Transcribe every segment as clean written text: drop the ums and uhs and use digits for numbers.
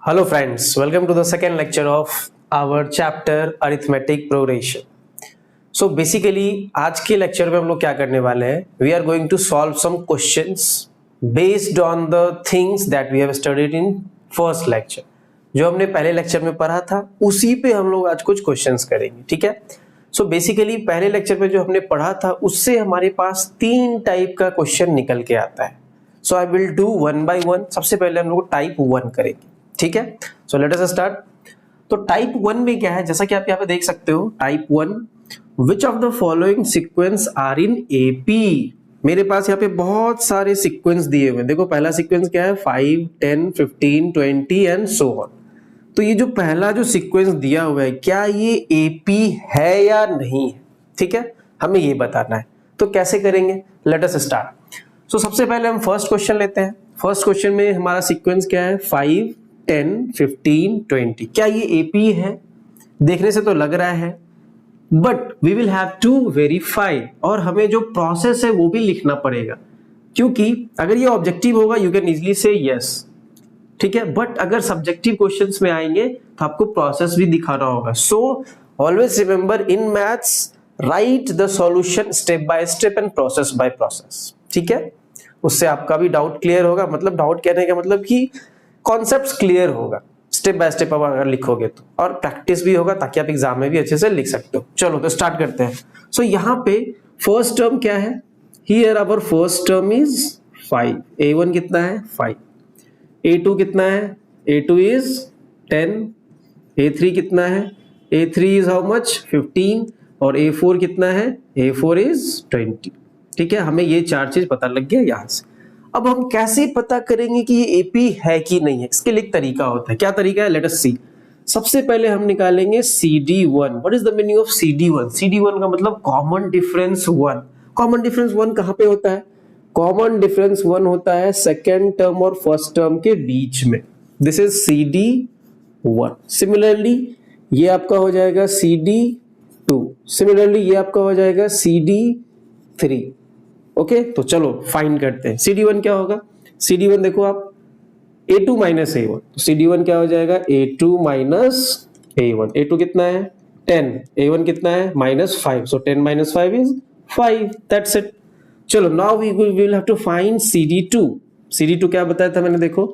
Hello friends, welcome to the second lecture of our chapter arithmetic progression. So basically आज के lecture में हम लोग क्या करने वाले हैं, we are going to solve some questions based on the things that we have studied in first lecture. जो हमने पहले लेक्चर में पढ़ा था उसी पे हम लोग आज कुछ क्वेश्चंस करेंगे, ठीक है। सो बेसिकली पहले लेक्चर में जो हमने पढ़ा था उससे हमारे पास तीन टाइप का क्वेश्चन निकल के आता है. So I will do one by one. सबसे पहले हम लोग टाइप 1 करेंगे, ठीक है. So let us start. तो टाइप 1 में क्या है, जैसा कि आप यहाँ पे देख सकते हो, type 1 which of the following sequence are in AP. मेरे पास यहाँ पे बहुत सारे सीक्वेंस दिए हुए हैं. देखो पहला सीक्वेंस क्या है, 5, 10, 15, 20 एंड सो ऑन. तो ये जो पहला जो सीक्वेंस दिया हुआ है क्या ये एपी है या नहीं है, ठीक है, हमें ये बताना है. तो कैसे करेंगे, लेट अस स्टार्ट. सो सबसे पहले हम फर्स्ट क्वेश्चन लेते हैं. फर्स्ट क्वेश्चन में हमारा सीक्वेंस क्या है, 5, 10, 15, 20. क्या ये एपी है? देखने से तो लग रहा है, but we will have to verify. और हमें जो प्रोसेस है वो भी लिखना पड़ेगा, क्योंकि अगर ये ऑब्जेक्टिव होगा यू कैन इजिली से यस, ठीक है, बट अगर सब्जेक्टिव क्वेश्चंस में आएंगे तो आपको प्रोसेस भी दिखाना होगा. So always remember in maths right the solution step by step and process by process, ठीक है. उससे आपका भी डाउट क्लियर होगा. मतलब डाउट कहने का मतलब कि कॉन्सेप्ट्स क्लियर होगा स्टेप बाय स्टेप अगर लिखोगे तो, और प्रैक्टिस भी होगा ताकि आप एग्जाम में भी अच्छे से लिख सकते हो. चलो तो स्टार्ट करते हैं. सो यहाँ पे फर्स्ट टर्म क्या है, here our first term is 5. a1 कितना है, 5. a2 कितना है, a2 इज 10. a3 कितना है, a3 इज हाउ मच, 15. और a4 कितना है, a4 इज 20. ठीक है, हमें ये चार चीज पता लग गया यहां से. अब हम कैसे पता करेंगे कि ये एपी है कि नहीं है, इसके लिए एक तरीका होता है. क्या तरीका है, लेट अस सी. सबसे पहले हम निकालेंगे CD1. What is the meaning of CD1? CD1 का मतलब कॉमन डिफरेंस 1. कॉमन डिफरेंस 1 कहां पे होता है, कॉमन डिफरेंस 1 होता है सेकेंड टर्म और फर्स्ट टर्म के बीच में. This is CD1. सिमिलरली ये आपका हो जाएगा CD2. सिमिलरली ये आपका हो जाएगा CD3. ओके, तो चलो फाइंड करते हैं. CD1 क्या होगा, CD1 देखो आप, A2 माइनस A1. तो CD1 क्या हो जाएगा, A2 माइनस A1. A2 कितना है, 10. A1 कितना है, -5. So 10 minus 5 is 5. That's it. चलो now we will have to find CD2. CD2 क्या बताया था मैंने, देखो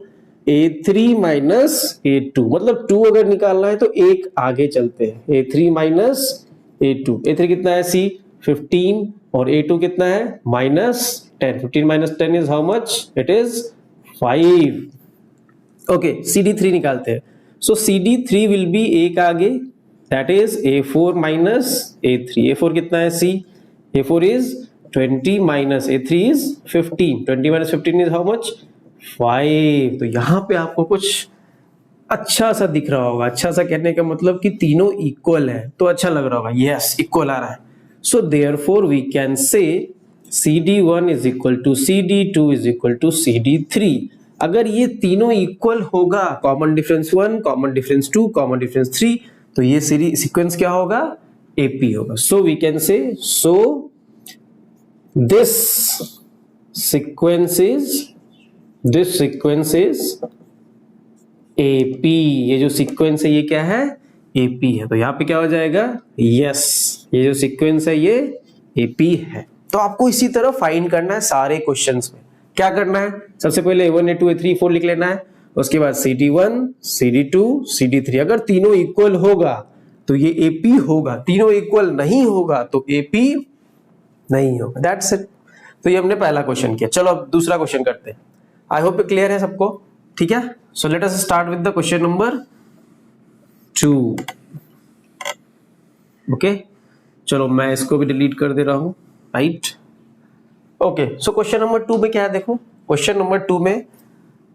A3 माइनस A2. मतलब 2 अगर निकालना है तो एक आगे चलते हैं. A3 minus A2. A3 कितना है, C 15. और A2 कितना है, -10. 15 minus 10 is how much, it is 5. Okay, CD3 निकालते हैं. सो CD3 विल बी एक आगे, that is A4 minus A3. A4 कितना है, C. A4 is 20 minus A3 is 15. 20 minus 15 is how much, 5. तो यहां पे आपको कुछ अच्छा सा दिख रहा होगा. अच्छा सा कहने का मतलब कि तीनों इक्वल है, तो अच्छा लग रहा होगा. यस, इक्वल आ रहा है. So therefore we can say CD1 is equal to CD2 is equal to CD3. अगर ये तीनों इक्वल होगा, common difference 1, common difference 2, common difference 3, तो ये सीक्वेंस क्या होगा, AP होगा. So we can say, so this sequence is AP. ये जो सीक्वेंस है ये क्या है, AP है. तो यहाँ पे क्या हो जाएगा, यस, ये जो सीक्वेंस है ये AP है. तो आपको इसी तरह फाइंड करना है सारे क्वेश्चंस में. क्या करना है, सबसे पहले A1, A2, A3, A4 लिख लेना है. उसके बाद CD1, CD2, CD3. अगर तीनों इक्वल होगा तो ये AP होगा, तीनों इक्वल नहीं होगा तो AP नहीं होगा. That's it. तो ये हमने पहला क्वेश्चन किया. चलो अब दूसरा क्वेश्चन करते हैं. आई होप क्लियर है सबको, ठीक है. So let us start with the question number 2. Okay, चलो मैं इसको भी डिलीट कर दे रहा हूं, right. Okay, so question number 2 में क्या है, देखो क्वेश्चन नंबर 2 में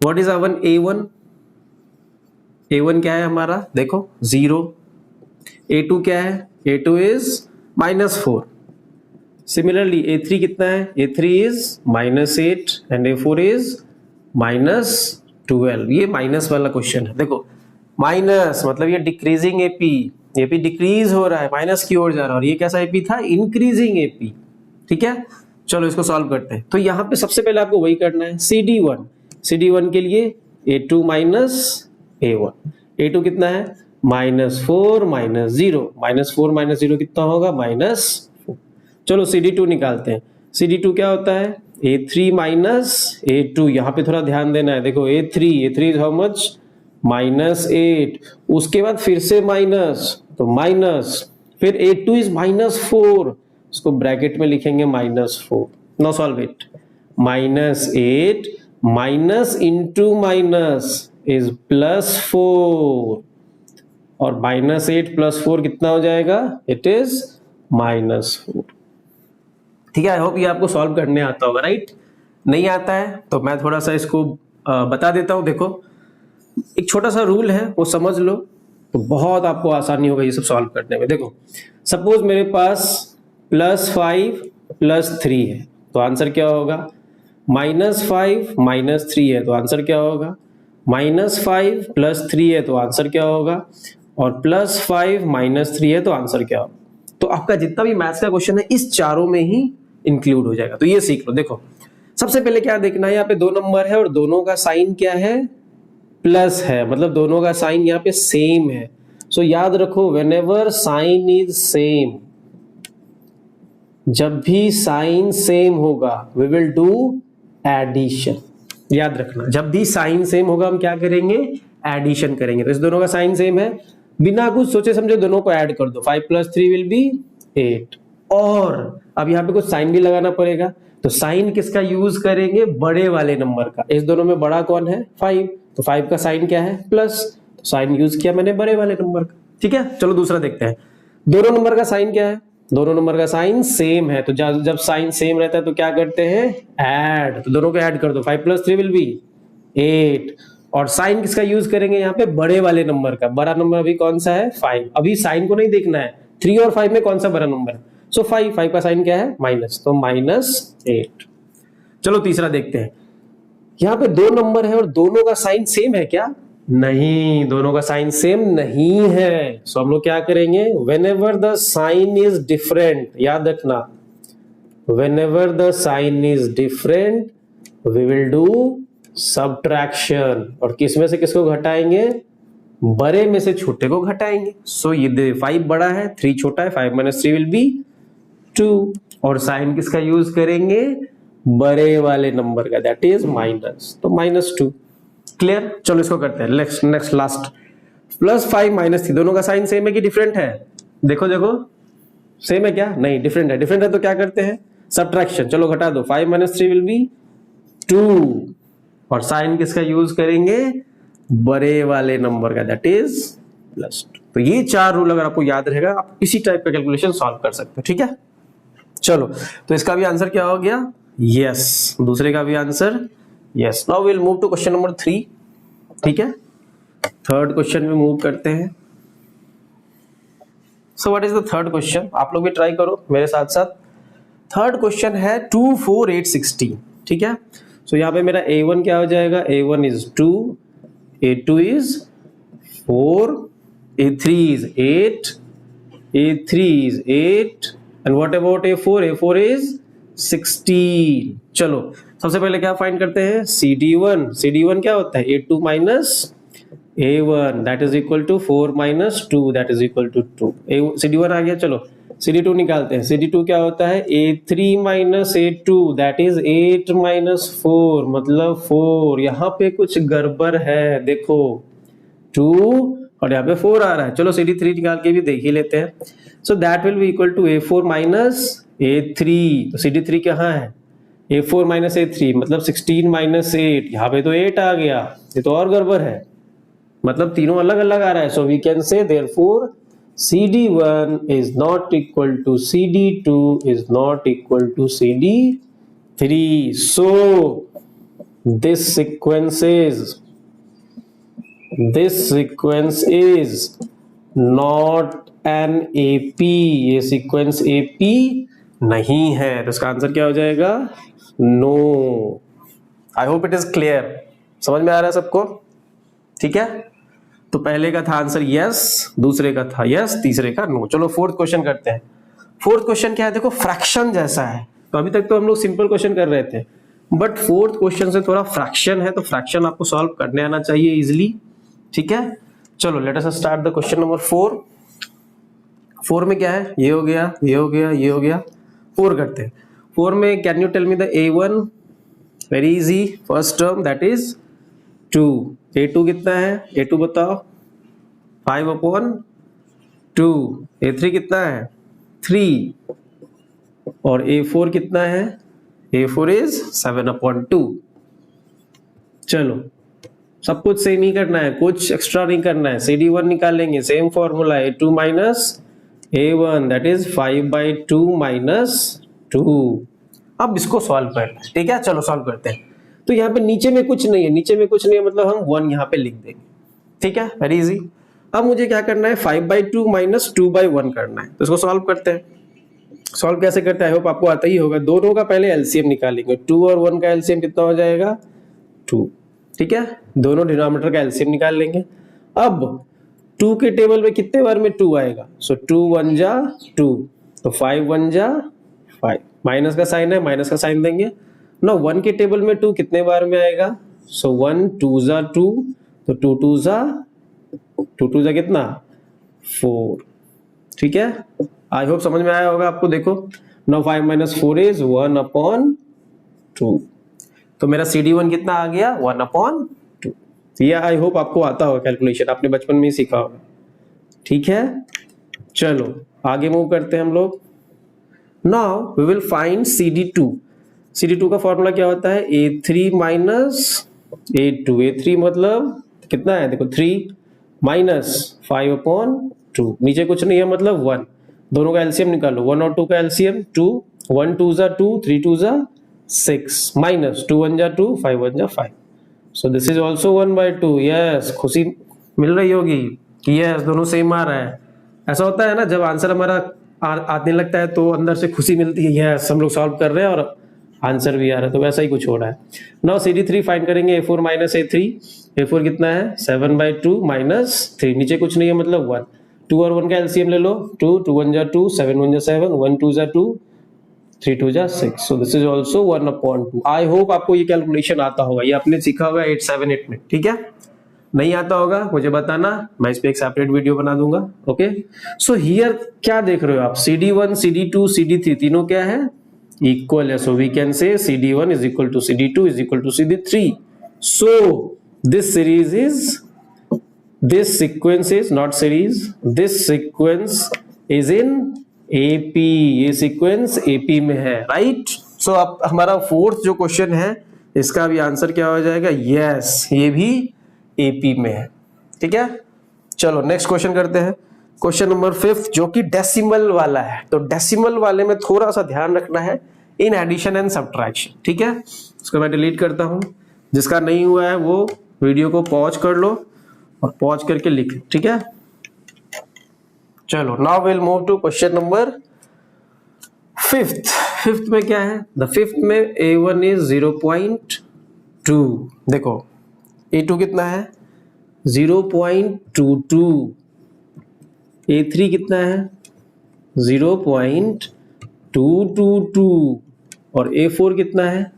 what is our A1. A1 क्या है हमारा, देखो 0. A2 क्या है, A2 इज -4. सिमिलरली A3 कितना है, A3 is -8 and A4 is -12. ये माइनस वाला क्वेश्चन है. देखो माइनस मतलब ये डिक्रीजिंग एपी डिक्रीज हो रहा है, माइनस की ओर जा रहा है. और ये कैसा एपी था, इंक्रीजिंग एपी. ठीक है, चलो इसको सॉल्व करते हैं. तो यहाँ पे सबसे पहले आपको वही करना है, CD1 के लिए A2 माइनस a1, a2 कितना है -4 -0, -4 -0 कितना होगा -4। चलो CD2 निकालते हैं। CD2 क्या होता है a3 -a2, यहाँ पे थोड़ा ध्यान देना है। देखो a3 इज हाउ मच -8, उसके बाद फिर से माइनस, तो माइनस, फिर a2 इज -4, इसको ब्रैकेट में लिखेंगे -4। Now solve it, -8 minus into minus is +4, और -8 +4 कितना हो जाएगा, इट इज -4। ठीक है, आई होप ये आपको सॉल्व करने आता होगा, राइट? नहीं आता है तो मैं थोड़ा सा इसको बता देता हूं। देखो एक छोटा सा रूल है, वो समझ लो तो बहुत आपको आसानी होगा ये सब सॉल्व करने में। देखो सपोज मेरे पास +5 +3 है, तो आंसर क्या होगा, -5 -3 है, तो आंसर क्या होगा, -5 +3 है, तो आंसर क्या होगा, और +5 -3 है, तो आंसर क्या होगा। तो आपका जितना भी मैथ्स का क्वेश्चन है इस चारों में ही इंक्लूड हो जाएगा। तो ये सीख लो। देखो सबसे पहले क्या देखना है, यहाँ पे 2 नंबर है और दोनों का साइन क्या है, प्लस है, मतलब दोनों का साइन यहाँ पे सेम है। सो याद रखो, व्हेनेवर साइन इज सेम, जब भी साइन सेम होगा वी विल डू एडिशन। याद रखना, जब भी साइन सेम होगा हम क्या करेंगे, एडिशन करेंगे। तो इस दोनों का साइन सेम है, बिना कुछ सोचे समझे दोनों को ऐड कर दो, 5 + 3 विल बी 8। और अब यहाँ पे कुछ साइन भी लगाना पड़ेगा, तो साइन किसका यूज करेंगे, बड़े वाले नंबर का। इस दोनों में बड़ा कौन है, 5, तो 5 का साइन क्या है, प्लस, तो साइन यूज किया मैंने बड़े वाले नंबर का। ठीक है, चलो दूसरा देखते हैं। दोनों नंबर का साइन क्या है, दोनों नंबर का साइन सेम है, तो जब साइन सेम रहता है तो क्या करते हैं, ऐड, तो दोनों को ऐड कर दो, 5 + 3 विल बी 8। और साइन किसका यूज करेंगे यहाँ पे, बड़े वाले नंबर का। बड़ा नंबर अभी कौन सा है, 5। अभी साइन को नहीं देखना है, 3 और 5 में कौन सा बड़ा नंबर है, सो 5 का साइन क्या है, माइनस, तो -8। चलो तीसरा देखते हैं। यहाँ पे 2 नंबर है और दोनों का साइन सेम है क्या, नहीं, दोनों का साइन सेम नहीं है। सो हम लोग क्या करेंगे, whenever the sign is different, याद रखना, whenever the sign is different we will do subtraction. और किस में से किसको घटाएंगे, बड़े में से छोटे को घटाएंगे। सो ये 5 बड़ा है, 3 छोटा है, 5 - 3 विल बी 2। और साइन किसका यूज करेंगे, बड़े वाले नंबर का, दैट इज माइनस, तो -2। क्लियर, चलो इसको करते हैं। नेक्स्ट लास्ट, +5 -3, दोनों का साइन सेम है कि डिफरेंट है, देखो देखो सेम है क्या, नहीं डिफरेंट है। डिफरेंट है तो क्या करते हैं, सब्ट्रैक्शन। चलो घटा दो, 5 - 3 विल बी 2, और साइन किसका यूज करेंगे, बड़े वाले नंबर का, दैट इज +2। तो ये 4 रूल अगर आपको याद रहेगा, आप इसी टाइप का कैलकुलेशन सॉल्व कर सकते हो। ठीक है, चलो तो इसका भी आंसर क्या हो गया, यस। दूसरे का भी answer yes. Now will move to question number 3। ठीक है, थर्ड क्वेश्चन में मूव करते हैं। So what is the third question, आप लोग भी ट्राई करो मेरे साथ साथ। थर्ड क्वेश्चन है 2, 4, 8, 16। ठीक है, सो यहाँ पे मेरा A1 क्या हो जाएगा, A1 is 2, A2 is 4, A3 is 8, A3 is 8, and what about A4, A4 is 16। चलो सबसे पहले क्या फाइंड करते हैं, CD1। CD1 क्या होता है, A2 - A1 that is equal to 4 - 2 that is equal to 2। CD1 आ गया। चलो CD2 निकालते हैं। CD2 क्या होता है, A3 - A2 दैट इज 8 - 4, मतलब 4। यहाँ पे कुछ गड़बड़ है, देखो 2 और यहाँ पे 4 आ रहा है। चलो CD3 निकाल के भी देख ही लेते हैं। So that will be equal to A4 - A3। तो CD3 कहाँ है, A4 - A3 मतलब 16 - 8, यहाँ पे तो 8 आ गया, ये तो और गड़बड़ है, मतलब तीनों अलग अलग आ रहा है। So we can say therefore CD1 is not equal to CD2 is not equal to CD3. So this sequence is not an AP. ये सीक्वेंस AP नहीं है, तो इसका आंसर क्या हो जाएगा, no. I hope it is clear, समझ में आ रहा है सबको। ठीक है, तो पहले का था आंसर यस, दूसरे का था यस, तीसरे का नो। चलो फोर्थ क्वेश्चन करते हैं। फोर्थ क्वेश्चन क्या है, देखो फ्रैक्शन जैसा है। तो अभी तक तो हम लोग सिंपल क्वेश्चन कर रहे थे, बट फोर्थ क्वेश्चन से थोड़ा फ्रैक्शन है, तो फ्रैक्शन आपको सॉल्व करने आना चाहिए इजिली। ठीक है, चलो late us start the question number 4। 4 में क्या है, ये हो गया, ये हो गया, ये हो गया। 4 करते हैं। 4 में can you tell me the A1? Very easy, first term that is 2। A2 कितना है, A2 बताओ, 5/2। A3 कितना है, 3। और A4 कितना है, A4 इज 7/2। चलो सब कुछ सेम ही करना है, कुछ एक्स्ट्रा नहीं करना है। CD1 निकालेंगे, same formula, A2 minus A1 that is 5/2 minus 2। अब इसको सॉल्व करना है, ठीक है, चलो सॉल्व करते हैं। तो यहाँ पे नीचे में कुछ नहीं है, नीचे में कुछ नहीं है मतलब हम 1 यहाँ पे लिख देंगे, ठीक है, वेरी इजी। अब मुझे क्या करना है, 5/2 माइनस 2/1 करना है, तो इसको सॉल्व करते हैं। सॉल्व कैसे करते हैं, आई होप आपको आता ही होगा। दोनों का पहले एलसीएम निकालेंगे, 2 और 1 का एलसीएम कितना हो जाएगा, 2, ठीक है। दोनों डिनोमिनेटर का एलसीएम निकाल लेंगे। अब 2 के टेबल में कितने बार में 2 आएगा, सो 2 1 जा 2, तो 5 1 जा 5, माइनस का साइन है, माइनस का साइन देंगे ना। 1 के टेबल में 2 कितने बार में आएगा, सो 1 2 जा 2, तो 2 2 जा कितना, 4, ठीक है। आई होप समझ में आया होगा आपको। देखो नाउ 5 - 4 इज 1/2, तो मेरा CD1 कितना आ गया, 1/2। ये आई होप आपको आता होगा कैलकुलेशन, आपने बचपन में ही सीखा होगा, ठीक है। चलो आगे मूव करते हैं हम लोग। Now we will find CD2। CD2 का फॉर्मूला क्या होता है, A3 माइनस A2। A3 मतलब कितना है, देखो 3 माइनस 5/2, नीचे कुछ नहीं है मतलब 1। दोनों का एलसीएम निकालो, 1 और 2 का एलसीएम 2, 1 2 जा 2, 3 2 जा 6, माइनस 2 1 जा 2, 5 1 जा 5। So this is also 1/2। Yes, खुशी मिल रही होगी कि यस दोनों सेम आ रहा है। ऐसा होता है ना, जब आंसर हमारा आने लगता है तो अंदर से खुशी मिलती है, यस हम लोग सॉल्व कर रहे हैं और आंसर भी आ रहा है, तो वैसा ही कुछ हो रहा है। नाउ CD3 फाइंड करेंगे, A4 माइनस A3। A4 कितना है, 7/2 माइनस 3, नीचे कुछ नहीं है मतलब 1। 2 और 1 का एलसीएम ले लो, 2 2 1 जा 2, 7 1 जा 7, 1 2 जा 2, 3 2 जा 6। So this is also 1/2। I hope आपको ये कैलकुलेशन आता होगा, ये आपने सीखा होगा 878 में, ठीक है। नहीं आता होगा मुझे बताना, मैं इस पे एक सेपरेट वीडियो बना दूंगा, ओके। सो हियर क्या देख रहे हो आप, CD1 CD2 CD3 तीनों क्या है, इक्वल है। So we can say CD1 is equal to CD2 is equal to CD3। So this series is, this sequence is not series, this sequence is in AP। ये sequence AP में है, right. सो अब हमारा fourth जो question है इसका भी answer क्या हो जाएगा, यस ये भी AP में है, ठीक है। चलो नेक्स्ट क्वेश्चन करते हैं, क्वेश्चन नंबर 5 जो कि डेसिमल वाला है। तो डेसिमल वाले में थोड़ा सा ध्यान रखना है इन एडिशन एंड सब्ट्रैक्शन, ठीक है। इसको मैं डिलीट करता हूं, जिसका नहीं हुआ है वो वीडियो को पॉज कर लो और पॉज करके लिख लो, ठीक है। चलो now will move to question number 5th। 5th में क्या है, द 5th में A1 इज 0.2। देखो A2 कितना है, 0.22। A3 कितना है, 0.222। और A4 कितना है,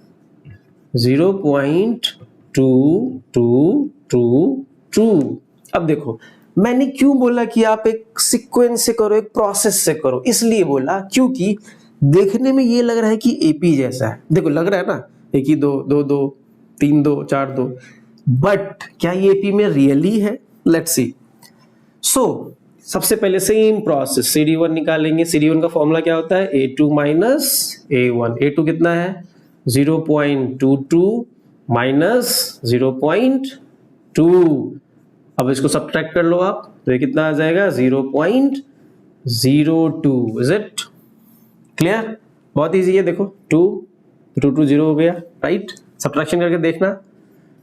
0.222। अब देखो मैंने क्यों बोला कि आप एक सीक्वेंस से करो, एक प्रोसेस से करो, इसलिए बोला क्योंकि देखने में ये लग रहा है कि AP जैसा है। देखो लग रहा है ना, 1 2 2 2 3 2 4 2, बट क्या ये AP में रियली है, लेट्स सी। सो सबसे पहले सेम प्रोसेस, CD1 निकालेंगे। CD1 का फॉर्मूला क्या होता है, A2 माइनस A1। A2 कितना है, 0.22 माइनस 0.2। अब इसको सब्ट्रैक्ट कर लो आप, तो ये कितना आ जाएगा, 0.02। इज इट क्लियर, बहुत इजी है। देखो 2 2 2 0 हो गया, राइट। सब्ट्रैक्शन करके देखना।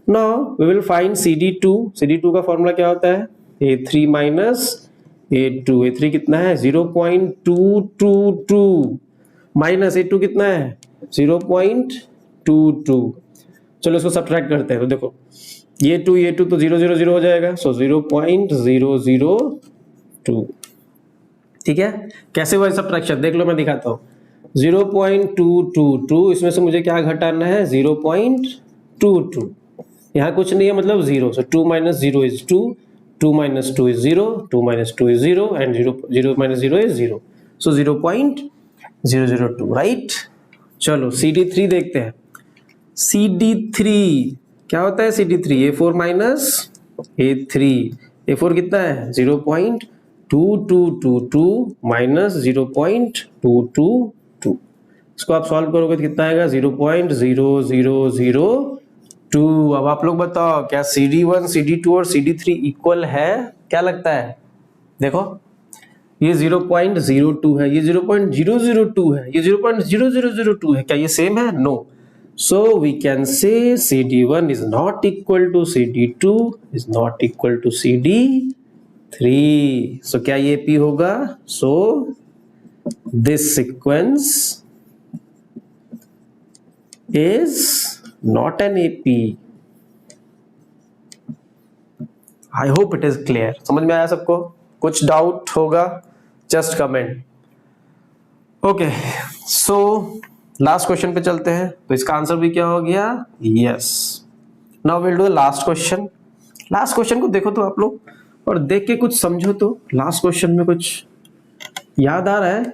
Now we will find CD2। CD2 का फॉर्मूला क्या होता है, A3 माइनस A2। A3 कितना है, 0.222 माइनस A2 कितना है, 0.22। चलो इसको सब्ट्रैक्ट करते हैं, तो देखो ये 2 तो 0 0 0 हो जाएगा, सो 0.002। ठीक है, कैसे हुआ सब्ट्रैक्शन देख लो, मैं दिखाता हूँ। 0.222, इसमें से मुझे क्या घटाना है, 0.22। यहाँ कुछ नहीं है मतलब 0, सो 2 minus 0 is 2, 2 minus 2 is 0, 2 minus 2 is 0 and 0 minus 0 is 0, so 0.002, right. चलो CD3 देखते हैं। CD3 क्या होता है? CD3 A4 minus A3, A4 कितना है? 0.2222 minus 0.222, इसको आप सॉल्व करोगे तो कितना आएगा? 0.0002। अब आप लोग बताओ क्या CD1, CD2 और CD3 इक्वल है? क्या लगता है? देखो ये 0.02 है, ये 0.002 है, ये 0.0002 है, क्या ये सेम है? No. So we can say CD1 is not equal to CD2 is not equal to CD3. So क्या ये P होगा? So this sequence is not an AP. I hope it is clear. समझ में आया सबको? कुछ doubt होगा? Just comment. Okay. So last question पे चलते हैं। तो इसका आंसर भी क्या हो गया? Yes. Now will do the last question. Last question को देखो तो आप लोग, और देख के कुछ समझो तो। लास्ट क्वेश्चन में कुछ याद आ रहा है?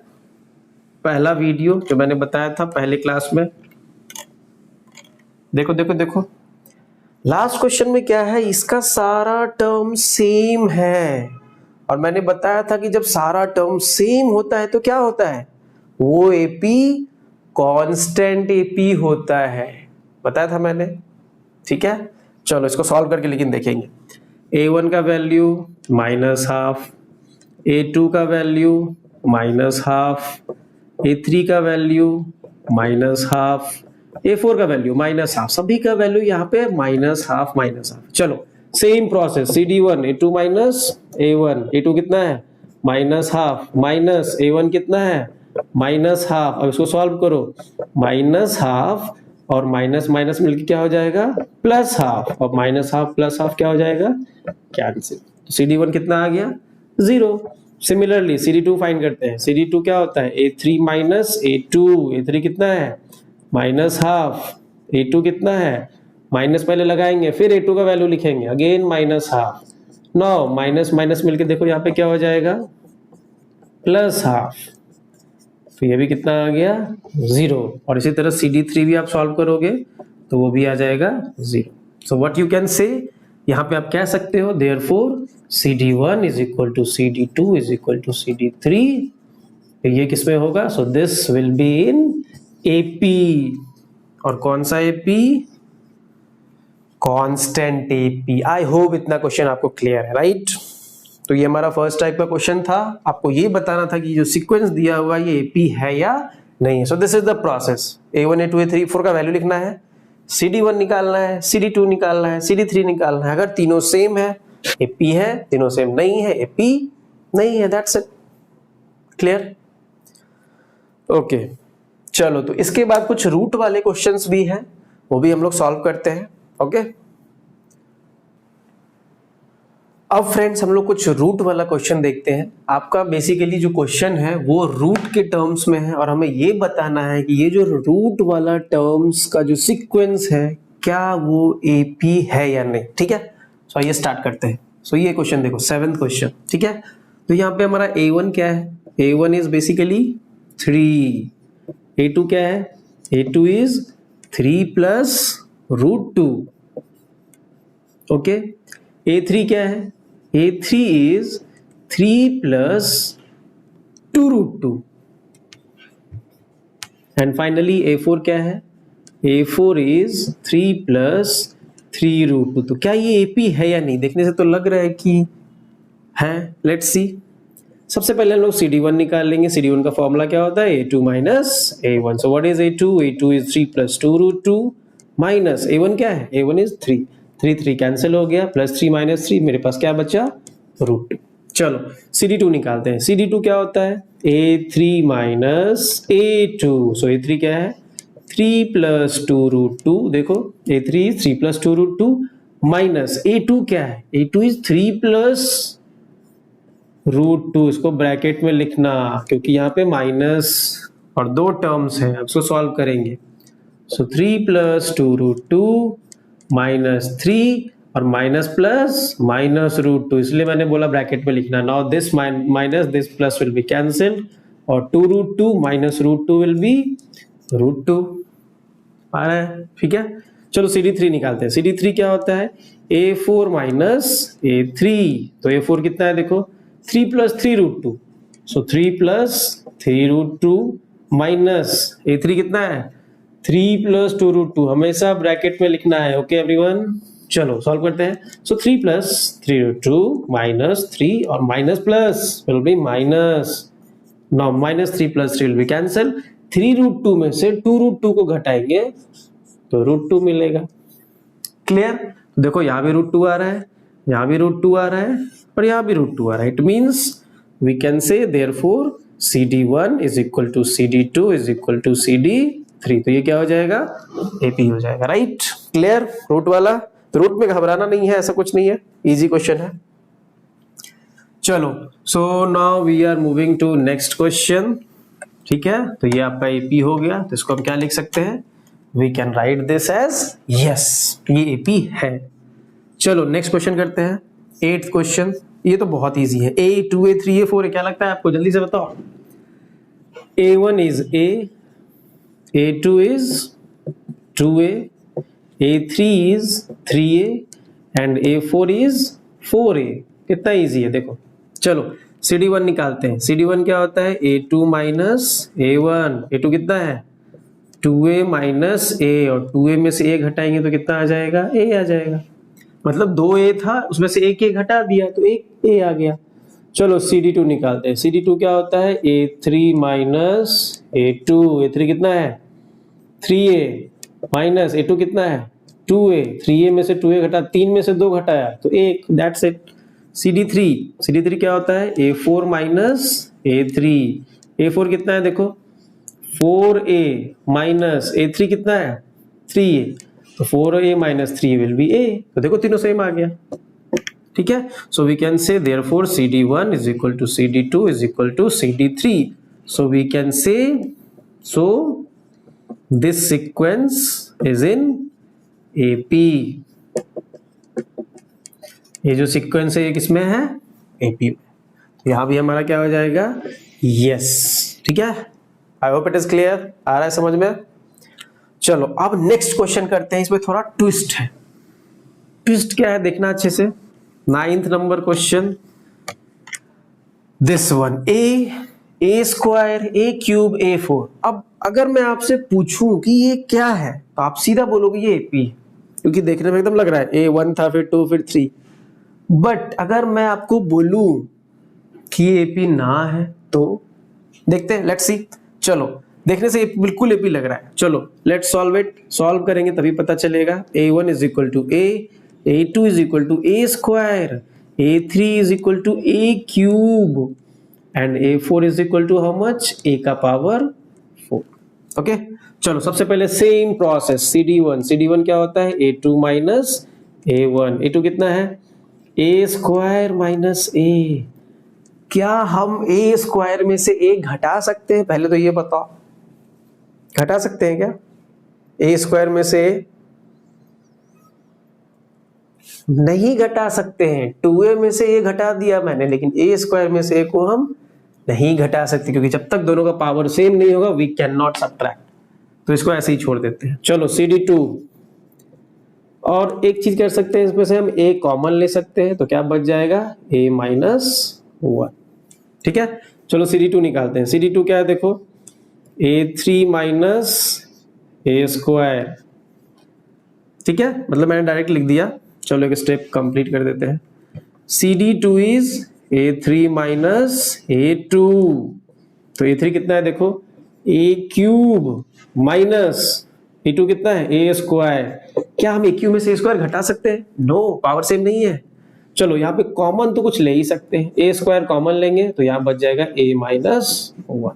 पहला वीडियो जो मैंने बताया था पहले क्लास में, देखो देखो देखो। लास्ट क्वेश्चन में क्या है? इसका सारा टर्म सेम है, और मैंने बताया था कि जब सारा टर्म सेम होता है तो क्या होता है? वो एपी कांस्टेंट एपी होता है, बताया था मैंने, ठीक है। चलो इसको सॉल्व करके लेकिन देखेंगे। A1 का वैल्यू -12, A2 का वैल्यू -12, A3 का वैल्यू -12, A4 का वैल्यू -12, सभी का वैल्यू यहाँ पे -12। चलो same process, CD1 A2 minus A1, A2 कितना है? -12 माइनस A1 कितना है? -12। अब इसको सॉल्व करो, -12 और माइनस माइनस मिलकर क्या हो जाएगा? +12, और -12 +12 क्या हो जाएगा? कैंसिल। तो CD1 कितना आ गया? 0। सिमिलरली CD2 फाइंड करते हैं। CD2 क्या होता है? A3 माइनस A2, A3 कितना है? -12, A2 कितना है? माइनस पहले लगाएंगे, फिर A2 का वैल्यू लिखेंगे, अगेन -12। नाउ माइनस माइनस मिलकर देखो यहाँ पे क्या हो जाएगा? +12। तो ये भी कितना आ गया? 0। और इसी तरह CD3 भी आप सॉल्व करोगे तो वो भी आ जाएगा 0। So what you can say, यहाँ पे आप कह सकते हो therefore CD1 is equal to CD2 is equal to CD3। ये किसमें होगा? So this will be in AP। और कौन सा AP? Constant AP। I hope इतना क्वेश्चन आपको क्लियर है, राइट। तो ये हमारा फर्स्ट टाइप का क्वेश्चन था। आपको ये बताना था कि जो सीक्वेंस दिया हुआ ये AP है या नहीं है। So this is the process. A1 A2 A3 A4 का वैल्यू लिखना है, CD1 निकालना है, CD2 निकालना है, CD3 निकालना है। अगर तीनों सेम है AP है, तीनों सेम नहीं है AP नहीं है। That's it, clear. ओके चलो, तो इसके बाद कुछ रूट वाले क्वेश्चंस भी हैं, वो भी हम लोग सॉल्व करते हैं। ओके अब फ्रेंड्स हम लोग कुछ रूट वाला क्वेश्चन देखते हैं। आपका बेसिकली जो क्वेश्चन है वो रूट के टर्म्स में है, और हमें ये बताना है कि ये जो रूट वाला टर्म्स का जो सीक्वेंस है क्या वो AP है या नहीं, ठीक है। सो आइए स्टार्ट करते हैं। सो ये क्वेश्चन देखो, 7th क्वेश्चन, ठीक है। तो यहाँ पे हमारा A1 क्या है? A1 is basically 3। A2 क्या है? A2 is 3 plus √2। Okay, A3 क्या है? A3 is 3 plus 2√2। and finally A4 क्या है? A4 is 3 plus 3√2। तो क्या ये AP है या नहीं? देखने से तो लग रहा है कि है। Let's see. सबसे पहले हम लोग CD1 निकाल लेंगे। CD1 का फॉर्मूला क्या होता है? A2 minus A1। so what is A2? A2 is 3 plus 2√2 minus A1 क्या है? A1 is 3। 3 कैंसिल हो गया, +3 - 3 मेरे पास क्या बचा? √2। चलो CD2 निकालते हैं। CD2 क्या होता है? A3 minus A2। सो A3 क्या है? 3 plus 2√2। देखो A3 is 3 plus 2√2 minus A2 क्या है? A2 is 3 plus √2। इसको ब्रैकेट में लिखना क्योंकि यहाँ पे माइनस और 2 टर्म्स हैं। अब इसको सॉल्व करेंगे। सो 3 plus 2√2 -3 और माइनस प्लस -√2, इसलिए मैंने बोला ब्रैकेट में लिखना। Now this minus this plus will be cancelled और 2√2 माइनस √2 विल बी √2 आ रहा है। ठीक है, चलो CD3 निकालते हैं। CD3 क्या होता है? A4 माइनस A3, तो A4 कितना है देखो, 3 प्लस 3√2, सो 3 प्लस 3√2 माइनस A3 कितना है? 3 प्लस 2√2, हमेशा ब्रैकेट में लिखना है। ओके एवरीवन, चलो सॉल्व करते हैं। सो 3 प्लस 3√2 माइनस 3 और minus plus will be minus. Now -3 plus 3 will be cancel. 3√2 में से 2√2 को घटाएंगे तो √2 मिलेगा। क्लियर? देखो यहाँ भी √2 आ रहा है, यहाँ भी √2 आ रहा है और यहाँ भी √2 आ रहा है। It means we can say therefore CD1 is equal to CD2 is equal to CD3, तो ये क्या हो जाएगा? AP हो जाएगा। राइट? क्लियर? रूट वाला, तो रूट में घबराना नहीं है, ऐसा कुछ नहीं है, इजी क्वेश्चन है। चलो, so now we are moving to next question. ठीक है, तो ये आपका AP हो गया, तो इसको हम क्या लिख सकते हैं? We can write this as yes, ये AP है। चलो नेक्स्ट क्वेश्चन करते हैं, 8th क्वेश्चन। ये तो बहुत इजी है, A, 2A, 3A, 4A, क्या लगता है आपको? जल्दी से बताओ। A1 is A, A2 is 2A, A3 is 3A and A4 is 4A। कितना इजी है देखो। चलो CD1 निकालते हैं। CD1 क्या होता है? A2 माइनस A1, A2 कितना है? 2A माइनस A, और 2A में से A घटाएंगे तो कितना आ जाएगा? A आ जाएगा। मतलब 2A था, उसमें से एक A घटा दिया तो एक A आ गया। चलो CD2 निकालते हैं। CD2 क्या होता है? A3 माइनस A2, A3 कितना है? 3A माइनस A2 कितना है? 2A, 3A में से 2A घटा, 3 में से 2 घटाया तो 1, दैट्स इट। CD3 क्या होता है? A4 माइनस A3, A4 कितना है देखो? 4A माइनस A3 कितना है? 3A, तो 4A minus 3 will be A, तो देखो तीनों सेम आ गया। ठीक है, so we can say therefore CD1 is equal to CD2 is equal to CD3, so we can say, so this sequence is in AP। ये जो sequence है ये किसमें है? AP में। यहां भी हमारा क्या हो जाएगा? यस। ठीक है, I hope it is clear, आ रहा है समझ में? चलो अब नेक्स्ट क्वेश्चन करते हैं, इसमें थोड़ा ट्विस्ट है। ट्विस्ट क्या है देखना अच्छे से। 9th number question, this one, A square A cube A4। अब अगर मैं आपसे पूछूं कि ये क्या है तो आप सीधा बोलोगे ये AP, क्योंकि देखने में एकदम लग रहा है A1 था, फिर 2, फिर 3। बट अगर मैं आपको बोलूं कि ये AP ना है तो देखते हैं, लेट्स सी। चलो देखने से बिल्कुल AP लग रहा है। चलो लेट्स सॉल्व इट, सॉल्व करेंगे तभी पता चलेगा। A1 is equal to A, A2 is equal to A square, A3 is equal to A cube and A4 is equal to how much? A का पावर 4। ओके, चलो सबसे पहले same process, CD1 क्या होता है? A2 माइनस A1, A2 कितना है? A square minus A। क्या हम A स्क्वायर में से A घटा सकते हैं? पहले तो ये बताओ, घटा सकते हैं क्या A स्क्वायर में से? नहीं घटा सकते हैं। 2A में से A घटा दिया मैंने, लेकिन A स्क्वायर में से A को हम नहीं घटा सकते, क्योंकि जब तक दोनों का पावर सेम नहीं होगा वी कैन नॉट सब्ट्रैक्ट, तो इसको ऐसे ही छोड़ देते हैं। चलो CD2, और एक चीज कर सकते हैं, इसमें से हम A कॉमन ले सकते हैं, तो क्या बच जाएगा? A minus 1। ठीक है, चलो CD2 निकालते हैं। CD2 क्या है देखो? A3 minus A square. ठीक है, मतलब मैंने डायरेक्ट लिख दिया। चलो एक स्टेप कंप्लीट कर देते हैं। CD2 is A3 minus A2, तो A3 कितना है देखो? A क्यूब माइनस A2 कितना है? A square. क्या हम A क्यूब में से A स्क्वायर घटा सकते हैं? नो, पावर सेम नहीं है। चलो यहाँ पे कॉमन तो कुछ ले ही सकते हैं, A स्क्वायर कॉमन लेंगे तो यहाँ बच जाएगा A माइनस 1।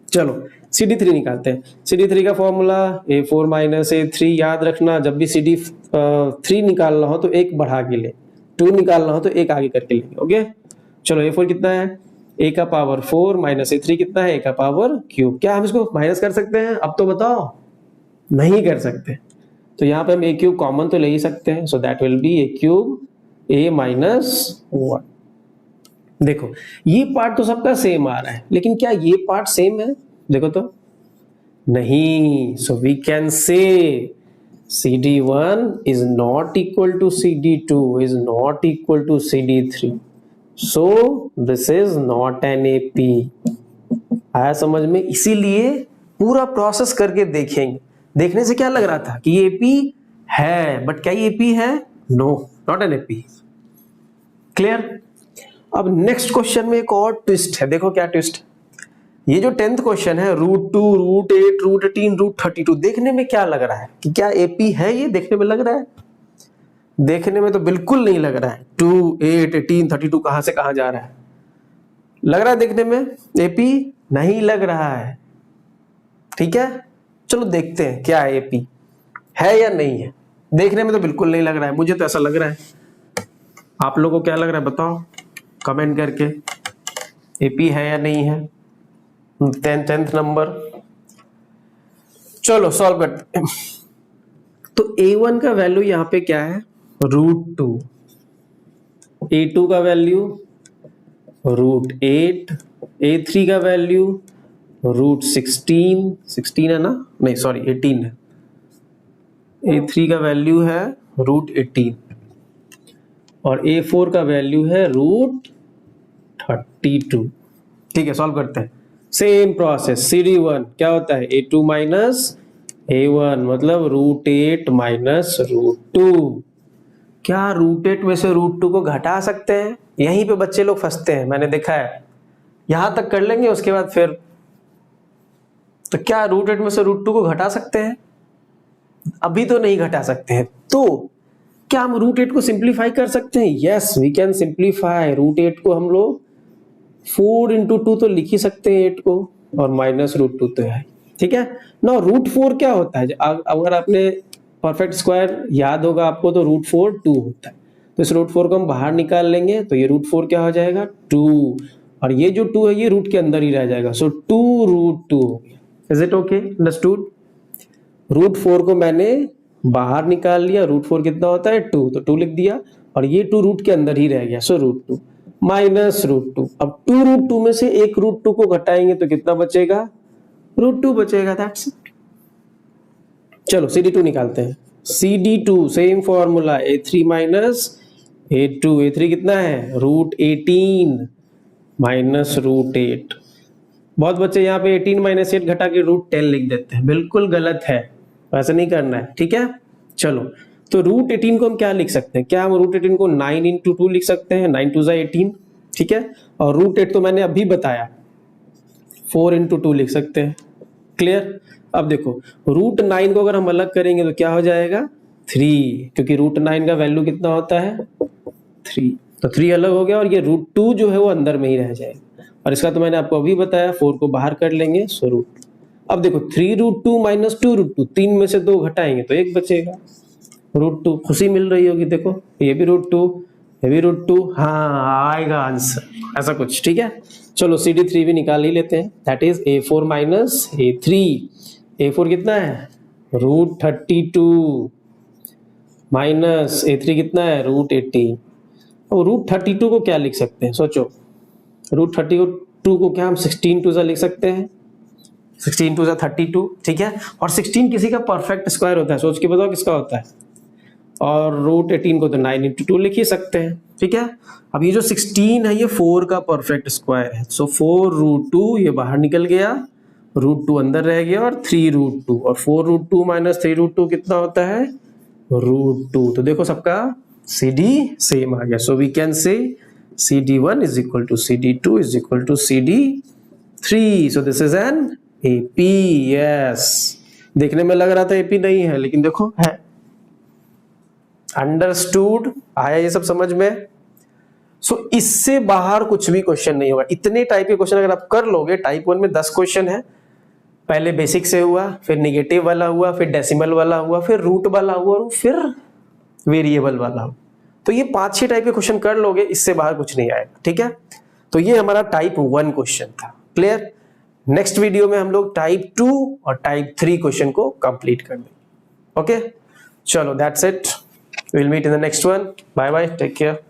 चलो CD3 निकालते हैं। CD3 का फॉर्मूला A4 माइनस A3, याद रखना जब भी CD3 निकालना हो तो एक बढ़ा के ले, 2 निकालना हो तो एक आगे करके लेंगे। ओके, चलो A4 कितना है? A का पावर 4 माइनस A3 कितना है? A का पावर क्यूब। क्या हम इसको माइनस कर सकते हैं? अब तो बताओ। नहीं कर सकते, तो यहाँ पे हम ए क्यूब कॉमन तो ले ही सकते हैं, so that will B A cube A minus 1। देखो ये पार्ट तो सबका सेम आ रहा है, लेकिन क्या ये पार्ट सेम है? देखो तो नहीं। सो we can say CD1 is not equal to CD2 is not equal to CD3, so this is not an AP। आया समझ में? इसीलिए पूरा प्रोसेस करके देखेंगे। देखने से क्या लग रहा था कि ये AP है, बट क्या ये AP है? No, not an AP। Clear? अब नेक्स्ट क्वेश्चन में एक और ट्विस्ट है। देखो क्या ट्विस्ट है। ये जो 10th क्वेश्चन है, √2, √8, √18, √32, देखने में क्या लग रहा है कि क्या AP है? ये देखने में लग रहा है? देखने में तो बिल्कुल नहीं लग रहा है। 2, 8, 18, 32 कहां से कहां जा रहा है? लग रहा है देखने में AP? नहीं लग रहा है। ठीक है, चलो देखते हैं क्या AP है या नहीं है। देखने में तो बिल्कुल नहीं लग रहा है, मुझे तो ऐसा लग रहा है। आप लोगों को क्या लग रहा है बताओ कमेंट करके, AP है या नहीं है? 10th number. चलो सॉल्व करते हैं। तो A1 का वैल्यू यहां पे क्या है? √2। A2 का वैल्यू √8। A3 का वैल्यू √16। 16 है ना? नहीं सॉरी 18 है। A3 का वैल्यू है √18 और A4 का वैल्यू है √32। ठीक है, सॉल्व करते हैं। Same process. CD1 क्या होता है? A2 माइनस A1 मतलब √8 माइनस √2। क्या √8 में से √2 को घटा सकते हैं? यहीं पे बच्चे लोग फंसते हैं, मैंने देखा है। यहां तक कर लेंगे, उसके बाद फिर तो क्या √8 में से √2 को घटा सकते हैं? अभी तो नहीं घटा सकते हैं। तो क्या हम √8 को सिंप्लीफाई कर सकते हैं? Yes we can simplify. √8 को हम लोग 4 into 2 तो लिख ही सकते हैं 8 को, और माइनस √2 तो है। ठीक है ना। √4 क्या होता है? अगर आपने परफेक्ट स्क्वायर याद होगा आपको, तो √4 2 होता है। तो इस √4 को हम बाहर निकाल लेंगे, तो ये √4 क्या हो जाएगा? 2, और ये जो 2 है ये रूट के अंदर ही रह जाएगा। सो 2√2 हो गया। Is it okay? अंडरस्टूड? √4 को मैंने बाहर निकाल लिया। √4 कितना होता है? 2, तो 2 लिख दिया, और ये 2 रूट के अंदर ही रह गया। सो √2 माइनस √2। अब 2√2 में से एक √2 को घटाएंगे तो कितना बचेगा? √2 बचेगा। That's it. चलो CD2 निकालते हैं। CD2 same formula, A3 minus A2। A3 कितना है? √18 माइनस √8। बहुत बच्चे यहाँ पे 18 माइनस 8 घटा के √10 लिख देते हैं, बिल्कुल गलत है, ऐसा नहीं करना है। ठीक है, चलो तो √18 को हम क्या लिख सकते हैं? क्या हम √18 को 9 into 2 लिख सकते हैं? 9 2 18। ठीक है, और √8 तो मैंने अभी बताया 4 into 2 लिख सकते हैं। क्लियर? अब देखो √9 को अगर हम अलग करेंगे तो क्या हो जाएगा? 3, क्योंकि √9 का वैल्यू कितना होता है? 3, तो 3 अलग हो गया, और ये √2 जो है वो अंदर में ही रह जाएगा। और इसका तो मैंने आपको अभी बताया, 4 को बाहर कर लेंगे, सो √2। अब देखो 3√2 माइनस 2√2, 3 में से 2 घटाएंगे तो 1 बचेगा। √2 खुशी मिल रही होगी, देखो ये भी √2, ये भी √2। हाँ आएगा आंसर, ऐसा कुछ। ठीक है, चलो CD3 भी निकाल ही लेते हैं। That is A4 minus A3। A4 कितना है? √32 माइनस A3 कितना है? √18। और √32 को क्या लिख सकते हैं? सोचो, √32 को क्या हम 16 2 लिख सकते हैं? 16 2 32। ठीक है, और 16 किसी का परफेक्ट स्क्वायर होता है, सोच के बताओ किसका होता है? और √18 को तो 9 into 2 लिख ही सकते हैं। ठीक है, अब ये जो 16 है ये 4 का परफेक्ट स्क्वायर है। सो 4√2 ये बाहर निकल गया, √2 अंदर रह गया, और 3√2, और 4√2 माइनस 3√2 कितना होता है? √2। तो देखो सबका CD सेम आ गया। सो we can say CD1 is equal to CD2 is equal to CD3। so this is an AP। yes, देखने में लग रहा था AP नहीं है, लेकिन देखो है। अंडरस्टूड? आया ये सब समझ में? सो इससे बाहर कुछ भी क्वेश्चन नहीं होगा। इतने टाइप के क्वेश्चन अगर आप कर लोगे, टाइप 1 में 10 क्वेश्चन है। पहले बेसिक से हुआ, फिर निगेटिव वाला हुआ, फिर डेसिमल वाला हुआ, फिर रूट वाला हुआ, और फिर वेरिएबल वाला हुआ। तो ये 5-6 टाइप के क्वेश्चन कर लोगे, इससे बाहर कुछ नहीं आएगा। ठीक है, तो ये हमारा टाइप 1 क्वेश्चन था। क्लियर? नेक्स्ट वीडियो में हम लोग टाइप 2 और टाइप 3 क्वेश्चन को कंप्लीट कर देंगे। ओके, चलो that's it, will meet in the next one, bye bye, take care.